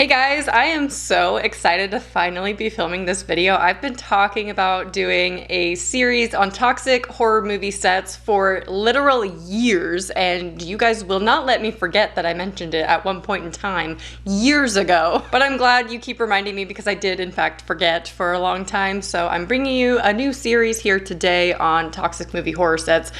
Hey guys, I am so excited to finally be filming this video. I've been talking about doing a series on toxic horror movie sets for literal years, and you guys will not let me forget that I mentioned it at one point in time years ago. But I'm glad you keep reminding me because I did in fact forget for a long time. So I'm bringing you a new series here today on toxic movie horror sets,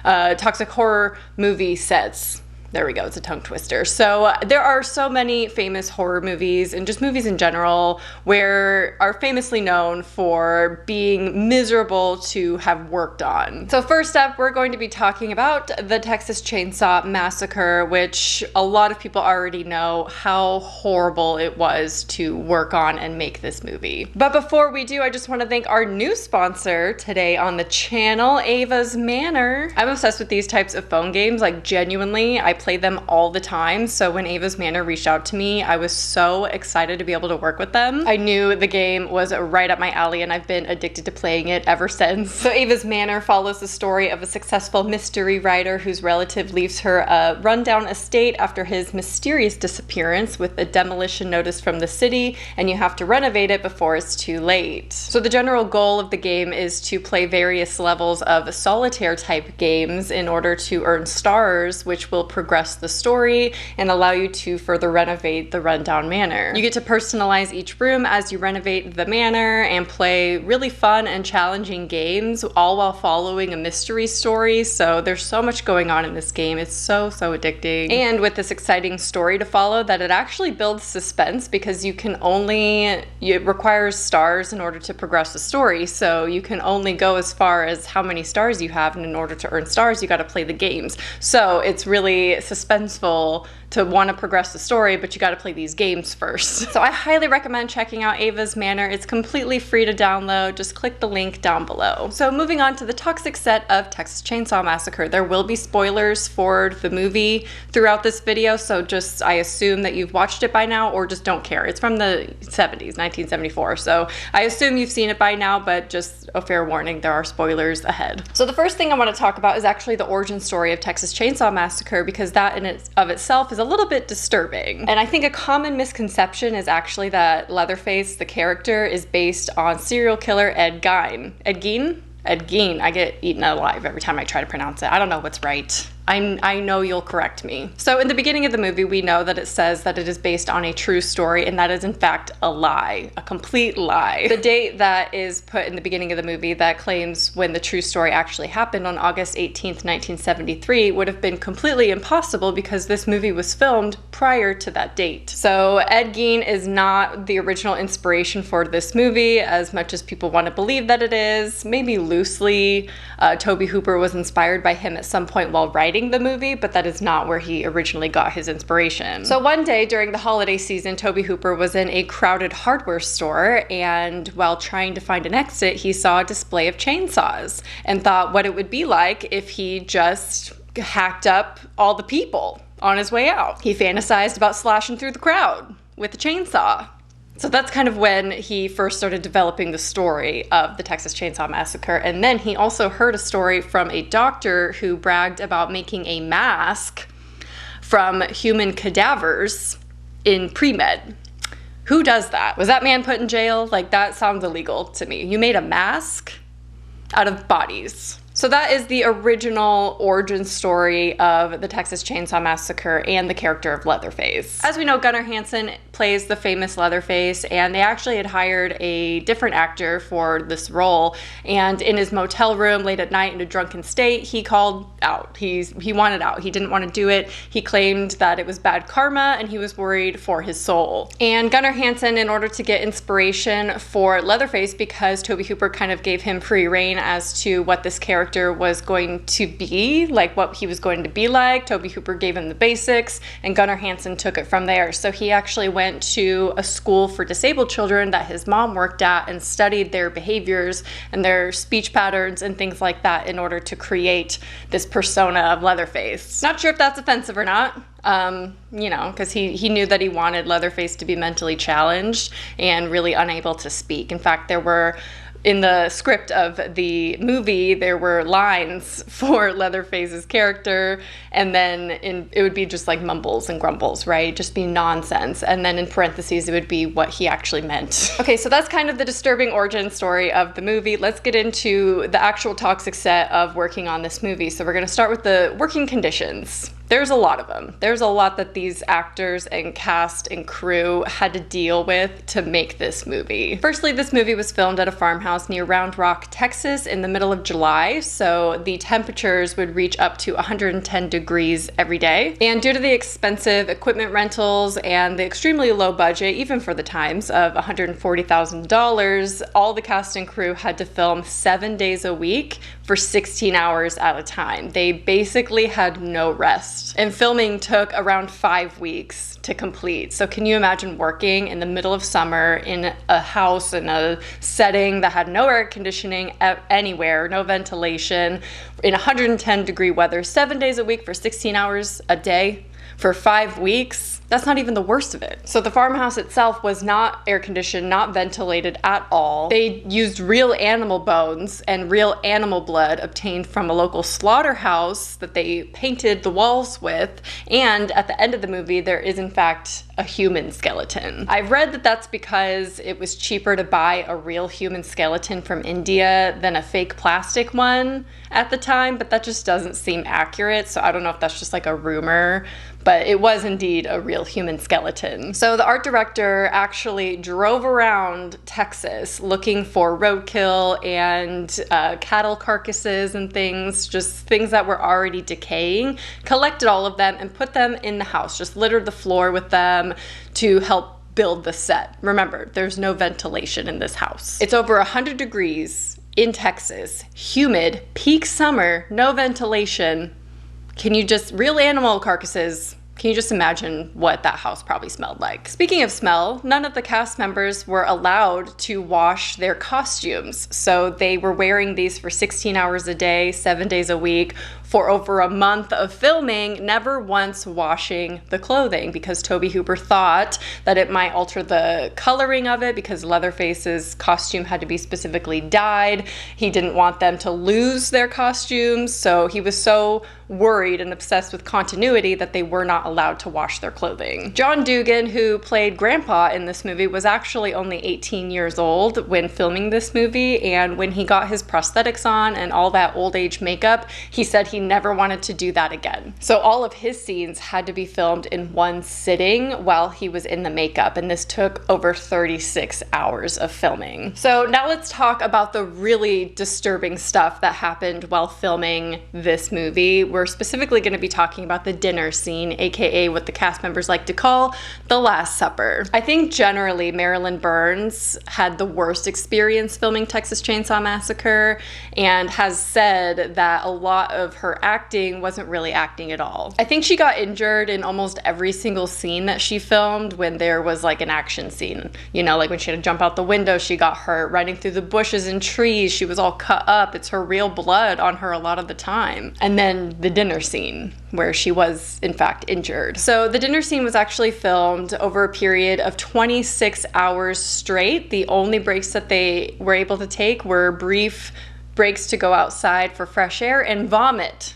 toxic horror movie sets. There we go, it's a tongue twister. So there are so many famous horror movies and just movies in general where are famously known for being miserable to have worked on. So first up, we're going to be talking about the Texas Chainsaw Massacre, which a lot of people already know how horrible it was to work on and make this movie. But before we do, I just want to thank our new sponsor today on the channel, Ava's Manor. I'm obsessed with these types of phone games, like genuinely. I play them all the time, so when Ava's Manor reached out to me, I was so excited to be able to work with them. I knew the game was right up my alley and I've been addicted to playing it ever since. So Ava's Manor follows the story of a successful mystery writer whose relative leaves her a rundown estate after his mysterious disappearance with a demolition notice from the city, and you have to renovate it before it's too late. So the general goal of the game is to play various levels of solitaire type games in order to earn stars, which will progress the story and allow you to further renovate the rundown manor. You get to personalize each room as you renovate the manor and play really fun and challenging games, all while following a mystery story. So there's so much going on in this game. It's so addicting. And with this exciting story to follow, that it actually builds suspense because it requires stars in order to progress the story. So you can only go as far as how many stars you have, and in order to earn stars, you got to play the games. So it's really suspenseful to want to progress the story, but you got to play these games first. So I highly recommend checking out Ava's Manor. It's completely free to download. Just click the link down below. So moving on to the toxic set of Texas Chainsaw Massacre. There will be spoilers for the movie throughout this video, so I assume that you've watched it by now or just don't care. It's from the 70s, 1974, so I assume you've seen it by now, but just a fair warning, there are spoilers ahead. So the first thing I want to talk about is actually the origin story of Texas Chainsaw Massacre, because that in of itself is a little bit disturbing. And I think a common misconception is actually that Leatherface, the character, is based on serial killer Ed Gein. Ed Gein? Ed Gein. I get eaten alive every time I try to pronounce it. I don't know what's right. I know you'll correct me. So in the beginning of the movie, we know that it says that it is based on a true story, and that is in fact a lie, a complete lie. The date that is put in the beginning of the movie that claims when the true story actually happened on August 18th, 1973 would have been completely impossible because this movie was filmed prior to that date. So Ed Gein is not the original inspiration for this movie, as much as people want to believe that it is. Maybe loosely, Tobe Hooper was inspired by him at some point while writing the movie, but that is not where he originally got his inspiration. So one day during the holiday season, Tobe Hooper was in a crowded hardware store, and while trying to find an exit, he saw a display of chainsaws and thought what it would be like if he just hacked up all the people on his way out. He fantasized about slashing through the crowd with a chainsaw. So that's kind of when he first started developing the story of the Texas Chainsaw Massacre. And then he also heard a story from a doctor who bragged about making a mask from human cadavers in pre-med. Who does that? Was that man put in jail? Like, that sounds illegal to me. You made a mask out of bodies. So that is the original origin story of the Texas Chainsaw Massacre and the character of Leatherface. As we know, Gunnar Hansen plays the famous Leatherface, and they actually had hired a different actor for this role, and in his motel room late at night in a drunken state, he called out. He wanted out. He didn't want to do it. He claimed that it was bad karma, and he was worried for his soul. And Gunnar Hansen, in order to get inspiration for Leatherface, because Tobe Hooper kind of gave him free reign as to what this character was going to be, like what he was going to be like. Tobe Hooper gave him the basics, and Gunnar Hansen took it from there. So he actually went to a school for disabled children that his mom worked at and studied their behaviors and their speech patterns and things like that in order to create this persona of Leatherface. Not sure if that's offensive or not. You know, because he knew that he wanted Leatherface to be mentally challenged and really unable to speak. In fact, there were in the script of the movie, there were lines for Leatherface's character, and then it would be just like mumbles and grumbles, right? Just be nonsense. And then in parentheses, it would be what he actually meant. Okay, so that's kind of the disturbing origin story of the movie. Let's get into the actual toxic set of working on this movie. So we're gonna start with the working conditions. There's a lot of them. There's a lot that these actors and cast and crew had to deal with to make this movie. Firstly, this movie was filmed at a farmhouse near Round Rock, Texas in the middle of July, so the temperatures would reach up to 110 degrees every day. And due to the expensive equipment rentals and the extremely low budget, even for the times, of $140,000, all the cast and crew had to film 7 days a week for 16 hours at a time. They basically had no rest. And filming took around 5 weeks to complete. So can you imagine working in the middle of summer in a house in a setting that had no air conditioning anywhere, no ventilation, in 110-degree weather, 7 days a week for 16 hours a day for 5 weeks? That's not even the worst of it. So the farmhouse itself was not air conditioned, not ventilated at all. They used real animal bones and real animal blood obtained from a local slaughterhouse that they painted the walls with. And at the end of the movie, there is in fact a human skeleton. I've read that that's because it was cheaper to buy a real human skeleton from India than a fake plastic one at the time, but that just doesn't seem accurate. So I don't know if that's just like a rumor, but it was indeed a real human skeleton. So the art director actually drove around Texas looking for roadkill and cattle carcasses and things, just things that were already decaying, collected all of them and put them in the house, just littered the floor with them to help build the set. Remember, there's no ventilation in this house. It's over 100 degrees in Texas, humid, peak summer, no ventilation. Real animal carcasses, can you just imagine what that house probably smelled like? Speaking of smell, none of the cast members were allowed to wash their costumes. So they were wearing these for 16 hours a day, 7 days a week, for over a month of filming, never once washing the clothing because Tobe Hooper thought that it might alter the coloring of it because Leatherface's costume had to be specifically dyed. He didn't want them to lose their costumes, so he was so worried and obsessed with continuity that they were not allowed to wash their clothing. John Dugan, who played Grandpa in this movie, was actually only 18 years old when filming this movie, and when he got his prosthetics on and all that old age makeup, he said he never wanted to do that again. So all of his scenes had to be filmed in one sitting while he was in the makeup, and this took over 36 hours of filming. So now let's talk about the really disturbing stuff that happened while filming this movie. We're specifically going to be talking about the dinner scene, aka what the cast members like to call the Last Supper. I think generally Marilyn Burns had the worst experience filming Texas Chainsaw Massacre and has said that a lot of her acting wasn't really acting at all. I think she got injured in almost every single scene that she filmed when there was like an action scene. You know, like when she had to jump out the window, she got hurt. Running through the bushes and trees, she was all cut up. It's her real blood on her a lot of the time. And then the dinner scene where she was in fact injured. So the dinner scene was actually filmed over a period of 26 hours straight. The only breaks that they were able to take were brief breaks to go outside for fresh air and vomit.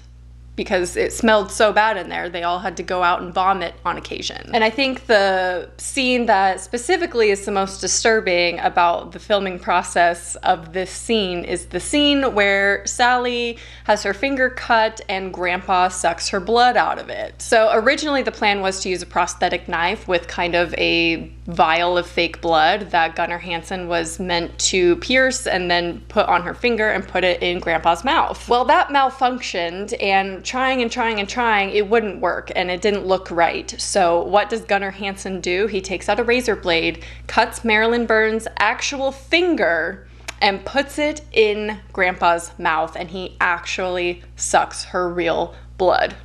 Because it smelled so bad in there, they all had to go out and vomit on occasion. And I think the scene that specifically is the most disturbing about the filming process of this scene is the scene where Sally has her finger cut and Grandpa sucks her blood out of it. So originally the plan was to use a prosthetic knife with kind of a vial of fake blood that Gunnar Hansen was meant to pierce and then put on her finger and put it in Grandpa's mouth. Well, that malfunctioned, and trying, it wouldn't work and it didn't look right. So what does Gunnar Hansen do? He takes out a razor blade, cuts Marilyn Burns' actual finger and puts it in Grandpa's mouth, and he actually sucks her real blood.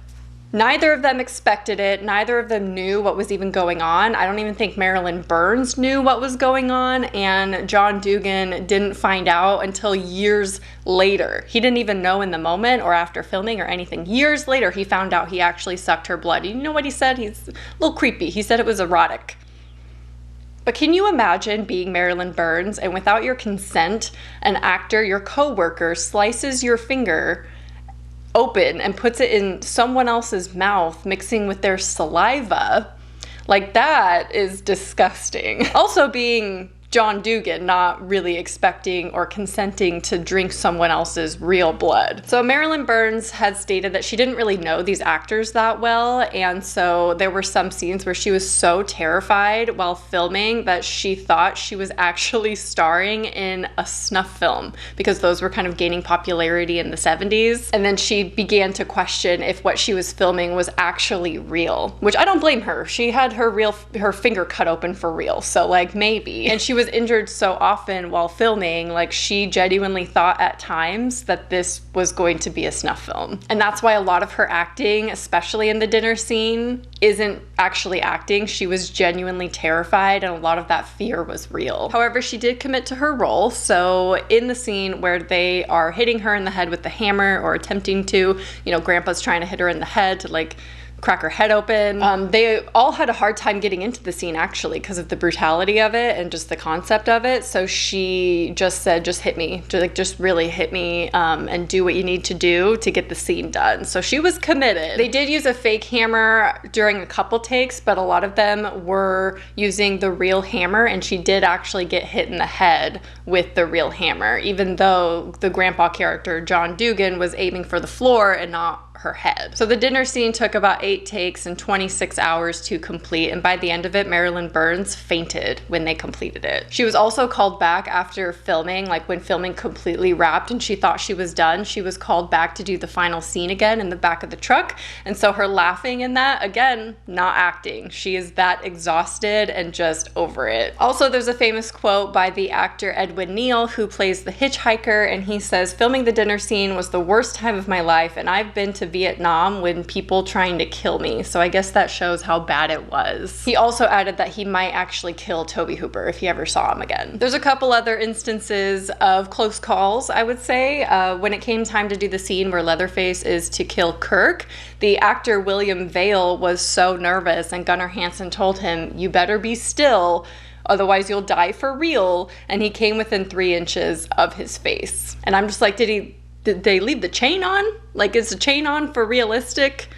Neither of them expected it. Neither of them knew what was even going on. I don't even think Marilyn Burns knew what was going on, and John Dugan didn't find out until years later. He didn't even know in the moment or after filming or anything. Years later, he found out he actually sucked her blood. You know what he said? He's a little creepy. He said it was erotic. But can you imagine being Marilyn Burns and without your consent, an actor, your coworker, slices your finger open and puts it in someone else's mouth, mixing with their saliva? Like, that is disgusting. Also, being John Dugan, not really expecting or consenting to drink someone else's real blood. So Marilyn Burns had stated that she didn't really know these actors that well, and so there were some scenes where she was so terrified while filming that she thought she was actually starring in a snuff film, because those were kind of gaining popularity in the 70s. And then she began to question if what she was filming was actually real, which I don't blame her. She had her finger cut open for real, so like maybe. And she was injured so often while filming, like she genuinely thought at times that this was going to be a snuff film. And that's why a lot of her acting, especially in the dinner scene, isn't actually acting. She was genuinely terrified, and a lot of that fear was real. However, she did commit to her role. So in the scene where they are hitting her in the head with the hammer, or attempting to, you know, Grandpa's trying to hit her in the head to like crack her head open. They all had a hard time getting into the scene, actually, because of the brutality of it and just the concept of it. So she just said, just hit me, just really hit me, and do what you need to do to get the scene done. So she was committed. They did use a fake hammer during a couple takes, but a lot of them were using the real hammer, and she did actually get hit in the head with the real hammer, even though the grandpa character, John Dugan, was aiming for the floor and not her head. So the dinner scene took about 8 takes and 26 hours to complete, and by the end of it, Marilyn Burns fainted when they completed it. She was also called back after filming, like when filming completely wrapped and she thought she was done, she was called back to do the final scene again in the back of the truck. And so her laughing in that, again, not acting. She is that exhausted and just over it. Also, there's a famous quote by the actor Edwin Neal, who plays the hitchhiker, and he says, "Filming the dinner scene was the worst time of my life, and I've been to Vietnam when people trying to kill me." So I guess that shows how bad it was. He also added that he might actually kill Tobe Hooper if he ever saw him again. There's a couple other instances of close calls, I would say. When it came time to do the scene where Leatherface is to kill Kirk, the actor William Vail was so nervous, and Gunnar Hansen told him, "You better be still, otherwise you'll die for real." And he came within 3 inches of his face. And I'm just like, did they leave the chain on? Like, is the chain on for realistic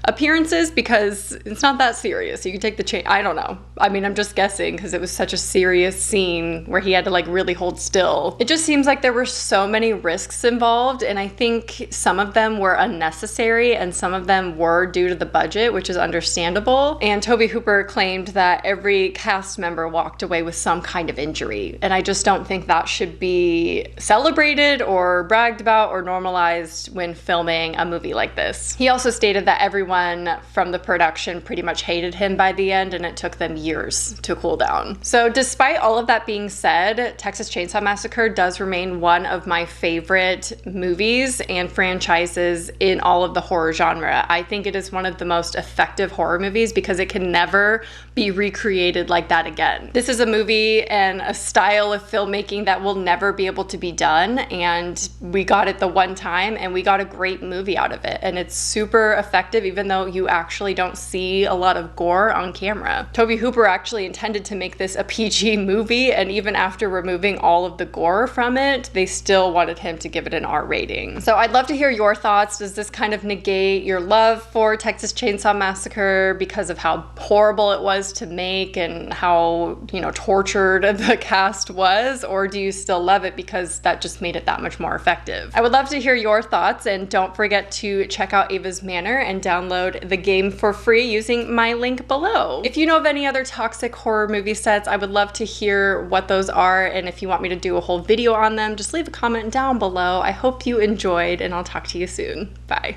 appearances? Because it's not that serious. You can take the chain. I don't know. I mean, I'm just guessing because it was such a serious scene where he had to like really hold still. It just seems like there were so many risks involved, and I think some of them were unnecessary and some of them were due to the budget, which is understandable. And Tobe Hooper claimed that every cast member walked away with some kind of injury, and I just don't think that should be celebrated or bragged about or normalized when filming a movie like this. He also stated that everyone from the production pretty much hated him by the end, and it took them years to cool down. So despite all of that being said, Texas Chainsaw Massacre does remain one of my favorite movies and franchises in all of the horror genre. I think it is one of the most effective horror movies because it can never be recreated like that again. This is a movie and a style of filmmaking that will never be able to be done, and we got it the one time and we got a great movie out of it, and it's super effective even though you actually don't see a lot of gore on camera. Tobe Hooper actually intended to make this a PG movie, and even after removing all of the gore from it, they still wanted him to give it an R rating. So I'd love to hear your thoughts. Does this kind of negate your love for Texas Chainsaw Massacre because of how horrible it was to make and how, you know, tortured the cast was, or do you still love it because that just made it that much more effective? I would love to hear your thoughts, and don't forget to check out Ava's Manor and download the game for free using my link below. If you know of any other toxic horror movie sets, I would love to hear what those are, and if you want me to do a whole video on them, just leave a comment down below. I hope you enjoyed, and I'll talk to you soon. Bye.